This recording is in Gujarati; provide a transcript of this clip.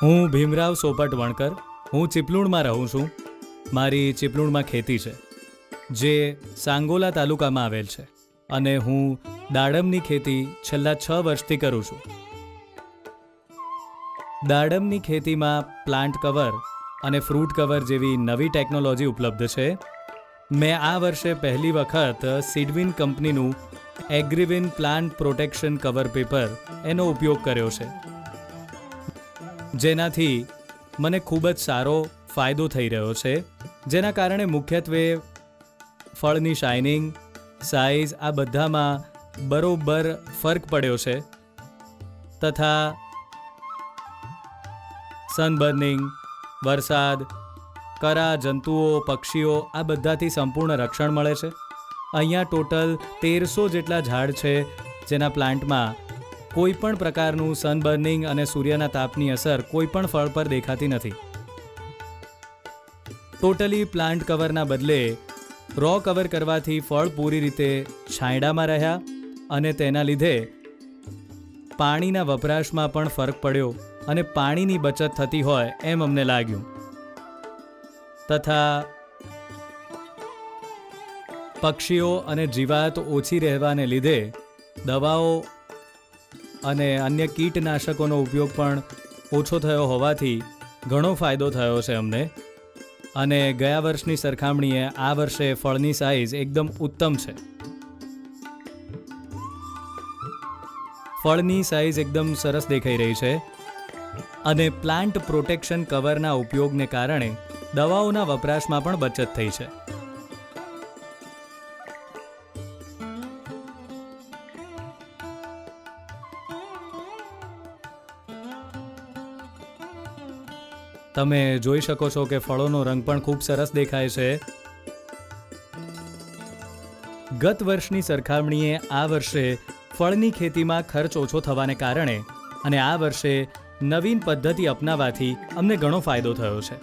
હું ભીમરાવ સોપટ વણકર. હું ચીપલુણમાં રહું છું. મારી ચીપલુણમાં ખેતી છે જે સાંગોલા તાલુકામાં આવેલ છે અને હું દાડમની ખેતી છેલ્લા 6 વર્ષથી કરું છું. દાડમની ખેતીમાં પ્લાન્ટ કવર અને ફ્રૂટ કવર જેવી નવી ટેકનોલોજી ઉપલબ્ધ છે. મેં આ વર્ષે પહેલી વખત સિડવિન કંપનીનું એગ્રીવિન પ્લાન્ટ પ્રોટેક્શન કવર પેપર એનો ઉપયોગ કર્યો છે, જેનાથી મને ખૂબ જ સારો ફાયદો થઈ રહ્યો છે. જેના કારણે મુખ્યત્વે ફળની શાઇનિંગ, સાઇઝ આ બધામાં બરોબર ફરક પડ્યો છે તથા સનબર્નિંગ, વરસાદ, કરા, જંતુઓ, પક્ષીઓ આ બધાથી સંપૂર્ણ રક્ષણ મળે છે. અહીંયા ટોટલ 1300 જેટલા ઝાડ છે, જેના પ્લાન્ટમાં કોઈ પણ પ્રકારનું સનબર્નિંગ અને સૂર્યના તાપની અસર કોઈ પણ ફળ પર દેખાતી નથી. ટોટલી પ્લાન્ટ કવરના બદલે રો કવર કરવાથી ફળ પૂરી રીતે છાંયડામાં રહ્યા અને તેના લીધે પાણીના વપરાશમાં પણ ફરક પડ્યો અને પાણીની બચત થતી હોય એમ અમને લાગ્યું. તથા પક્ષીઓ અને જીવાત ઓછી રહેવાને લીધે દવાઓ અને અન્ય કીટનાશકોનો ઉપયોગ પણ ઓછો થયો હોવાથી ઘણો ફાયદો થયો છે અમને. અને ગયા વર્ષની સરખામણીએ આ વર્ષે ફળની સાઇઝ એકદમ ઉત્તમ છે. ફળની સાઇઝ એકદમ સરસ દેખાઈ રહી છે અને પ્લાન્ટ પ્રોટેક્શન કવરના ઉપયોગને કારણે દવાઓના વપરાશમાં પણ બચત થઈ છે. તમે જોઈ શકો છો કે ફળોનો રંગ પણ ખૂબ સરસ દેખાય છે. ગત વર્ષની સરખામણીએ આ વર્ષે ફળની ખેતીમાં ખર્ચ ઓછો થવાને કારણે અને આ વર્ષે નવીન પદ્ધતિ અપનાવવાથી અમને ઘણો ફાયદો થયો છે.